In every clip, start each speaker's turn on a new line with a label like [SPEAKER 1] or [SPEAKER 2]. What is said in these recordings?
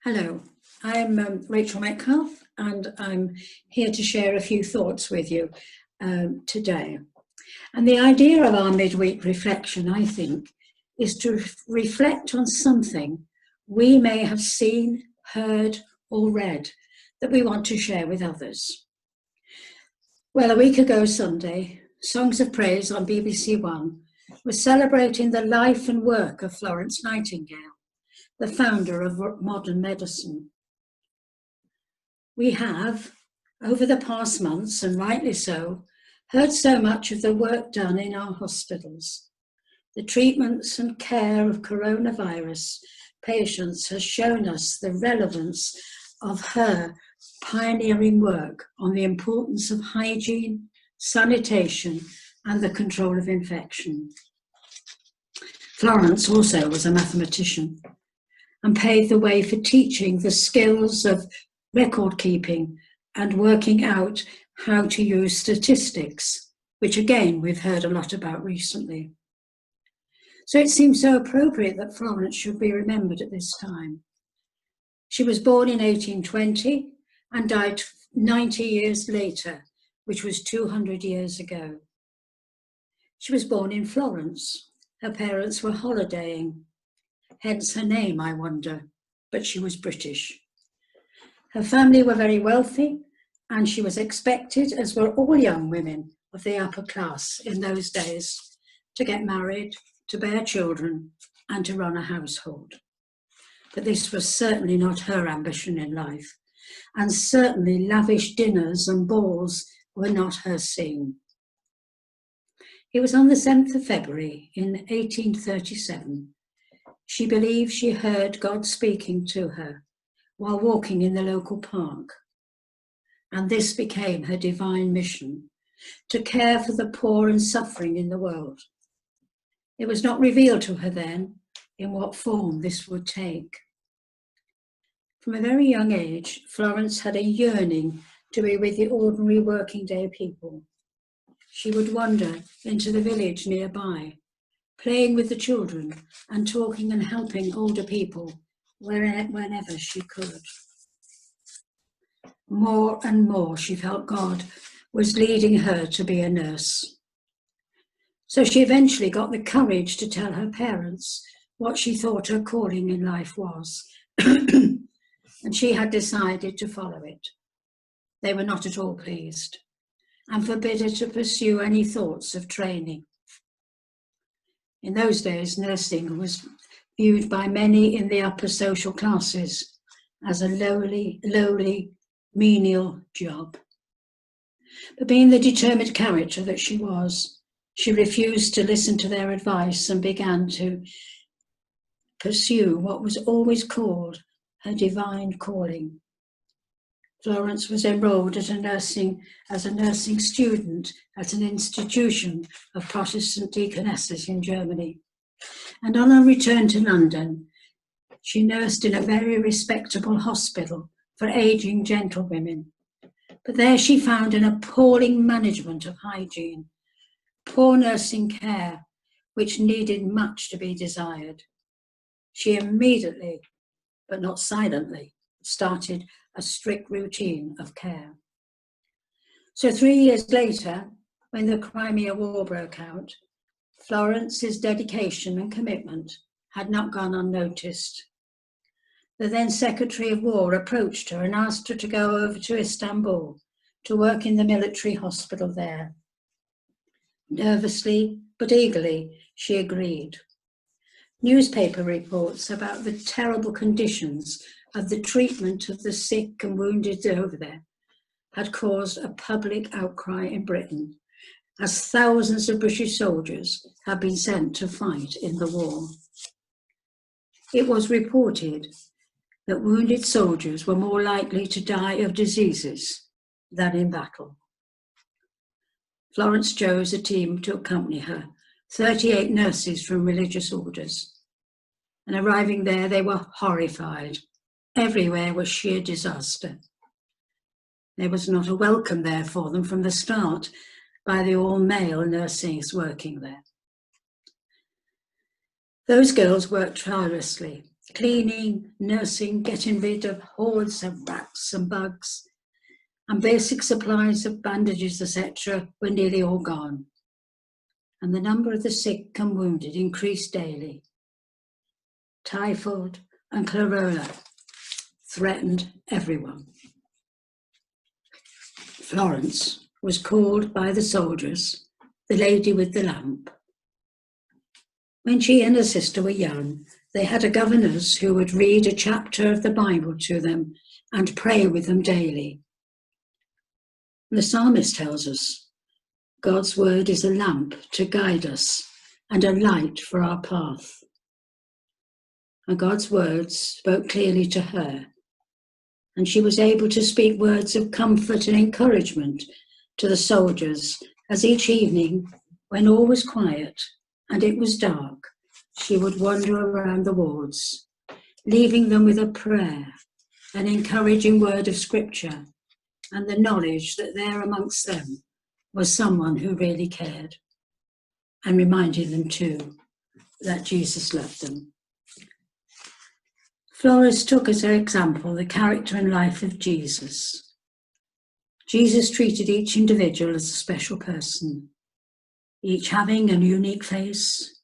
[SPEAKER 1] Hello, I'm Rachel Metcalf, and I'm here to share a few thoughts with you today. And the idea of our midweek reflection, I think, is to reflect on something we may have seen, heard, or read that we want to share with others. Well, a week ago Sunday, Songs of Praise on BBC One was celebrating the life and work of Florence Nightingale, the founder of modern medicine. We have, over the past months, and rightly so, heard so much of the work done in our hospitals. The treatments and care of coronavirus patients has shown us the relevance of her pioneering work on the importance of hygiene, sanitation, and the control of infection. Florence also was a mathematician and paved the way for teaching the skills of record keeping and working out how to use statistics, which again we've heard a lot about recently. So it seems so appropriate that Florence should be remembered at this time. She was born in 1820 and died 90 years later, which was 200 years ago. She was born in Florence. Her parents were holidaying. Hence her name, I wonder, but she was British. Her family were very wealthy, and she was expected, as were all young women of the upper class in those days, to get married, to bear children, and to run a household. But this was certainly not her ambition in life, and certainly lavish dinners and balls were not her scene. It was on the 7th of February in 1837. She believed she heard God speaking to her while walking in the local park. And this became her divine mission, to care for the poor and suffering in the world. It was not revealed to her then in what form this would take. From a very young age, Florence had a yearning to be with the ordinary working day people. She would wander into the village nearby, playing with the children and talking and helping older people whenever she could. More and more she felt God was leading her to be a nurse. So she eventually got the courage to tell her parents what she thought her calling in life was, and she had decided to follow it. They were not at all pleased and forbid her to pursue any thoughts of training. In those days, nursing was viewed by many in the upper social classes as a lowly, menial job. But being the determined character that she was, she refused to listen to their advice and began to pursue what was always called her divine calling. Florence was enrolled as a nursing student at an institution of Protestant deaconesses in Germany. And on her return to London, she nursed in a very respectable hospital for aging gentlewomen. But there she found an appalling management of hygiene, poor nursing care, which needed much to be desired. She immediately, but not silently, started a strict routine of care. So 3 years later, when the Crimea War broke out, Florence's dedication and commitment had not gone unnoticed. The then Secretary of War approached her and asked her to go over to Istanbul to work in the military hospital there. Nervously but eagerly, she agreed. Newspaper reports about the terrible conditions of the treatment of the sick and wounded over there had caused a public outcry in Britain, as thousands of British soldiers had been sent to fight in the war. It was reported that wounded soldiers were more likely to die of diseases than in battle. Florence chose a team to accompany her, 38 nurses from religious orders. And arriving there, they were horrified. Everywhere was sheer disaster. There was not a welcome there for them from the start by the all-male nurses working there. Those girls worked tirelessly, cleaning, nursing, getting rid of hordes of rats and bugs, and basic supplies of bandages, etc., were nearly all gone. And the number of the sick and wounded increased daily. Typhoid and cholera threatened everyone. Florence was called by the soldiers the lady with the lamp. When she and her sister were young, they had a governess who would read a chapter of the Bible to them and pray with them daily. And the psalmist tells us, God's word is a lamp to guide us and a light for our path. And God's words spoke clearly to her, and she was able to speak words of comfort and encouragement to the soldiers as each evening, when all was quiet and it was dark, she would wander around the wards, leaving them with a prayer, an encouraging word of scripture, and the knowledge that there amongst them was someone who really cared, and reminding them too that Jesus loved them. Florence took as her example the character and life of Jesus. Jesus treated each individual as a special person, each having a unique face,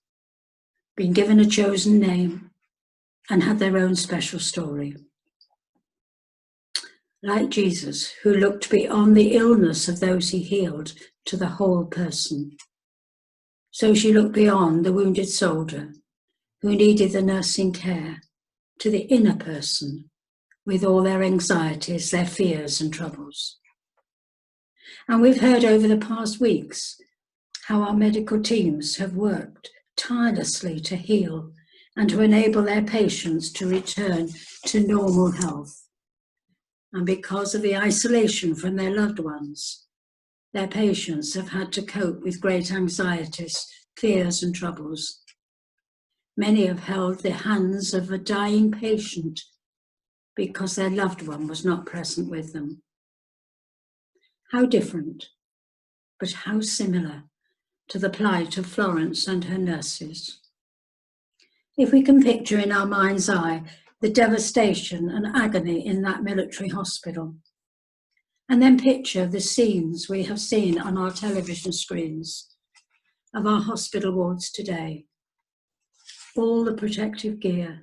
[SPEAKER 1] being given a chosen name, and had their own special story. Like Jesus, who looked beyond the illness of those he healed to the whole person. So she looked beyond the wounded soldier who needed the nursing care to the inner person with all their anxieties, their fears and troubles. And we've heard over the past weeks how our medical teams have worked tirelessly to heal and to enable their patients to return to normal health. And because of the isolation from their loved ones, their patients have had to cope with great anxieties, fears and troubles. Many have held the hands of a dying patient because their loved one was not present with them. How different, but how similar to the plight of Florence and her nurses. If we can picture in our mind's eye the devastation and agony in that military hospital, and then picture the scenes we have seen on our television screens of our hospital wards today. All the protective gear,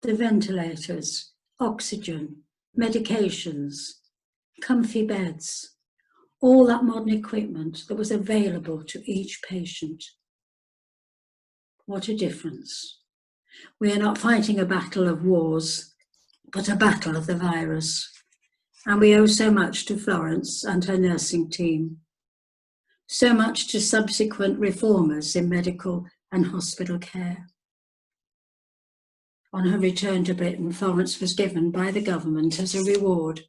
[SPEAKER 1] the ventilators, oxygen, medications, comfy beds, all that modern equipment that was available to each patient. What a difference. We are not fighting a battle of wars, but a battle of the virus. And we owe so much to Florence and her nursing team. So much to subsequent reformers in medical and hospital care. On her return to Britain, Florence was given by the government as a reward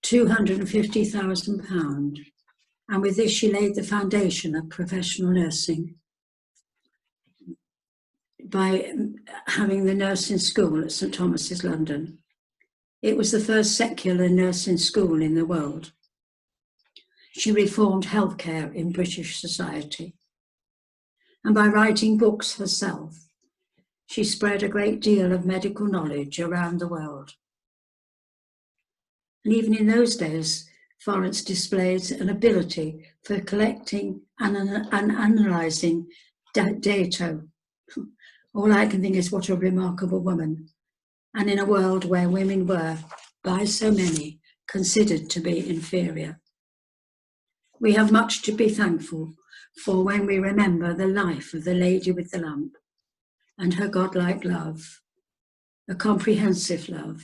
[SPEAKER 1] £250,000, and with this she laid the foundation of professional nursing by having the nursing school at St Thomas's, London. It was the first secular nursing school in the world. She reformed healthcare in British society, and by writing books herself, she spread a great deal of medical knowledge around the world. And even in those days, Florence displayed an ability for collecting and analysing data. All I can think is what a remarkable woman. And in a world where women were, by so many, considered to be inferior. We have much to be thankful for when we remember the life of the lady with the lamp and her godlike love, a comprehensive love,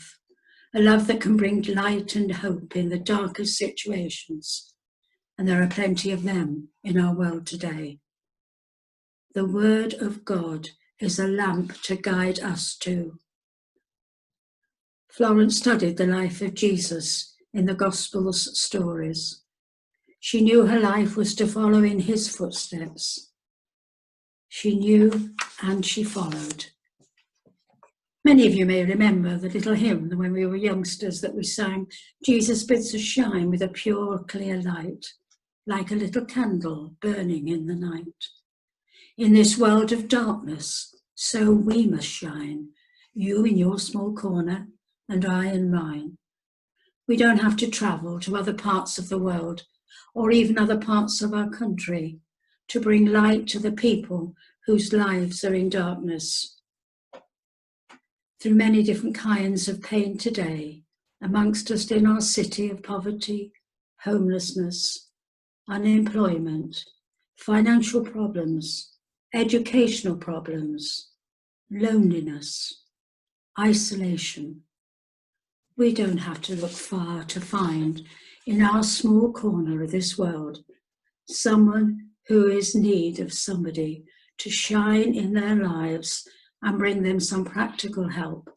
[SPEAKER 1] a love that can bring light and hope in the darkest situations. And there are plenty of them in our world today. The word of God is a lamp to guide us to. Florence studied the life of Jesus in the Gospels stories. She knew her life was to follow in his footsteps. She knew and she followed. Many of you may remember the little hymn when we were youngsters that we sang, Jesus bids us shine with a pure, clear light, like a little candle burning in the night. In this world of darkness, so we must shine, You in your small corner and I in mine. We don't have to travel to other parts of the world or even other parts of our country to bring light to the people whose lives are in darkness. Through many different kinds of pain today, amongst us in our city of poverty, homelessness, unemployment, financial problems, educational problems, loneliness, isolation. We don't have to look far to find in our small corner of this world someone who is in need of somebody to shine in their lives and bring them some practical help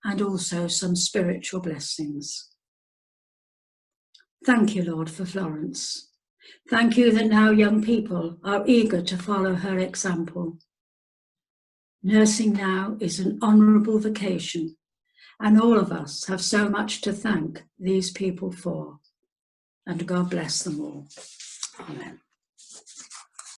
[SPEAKER 1] and also some spiritual blessings. Thank you, Lord, for Florence. Thank you that now young people are eager to follow her example. Nursing now is an honourable vocation, and all of us have so much to thank these people for. And God bless them all. Amen.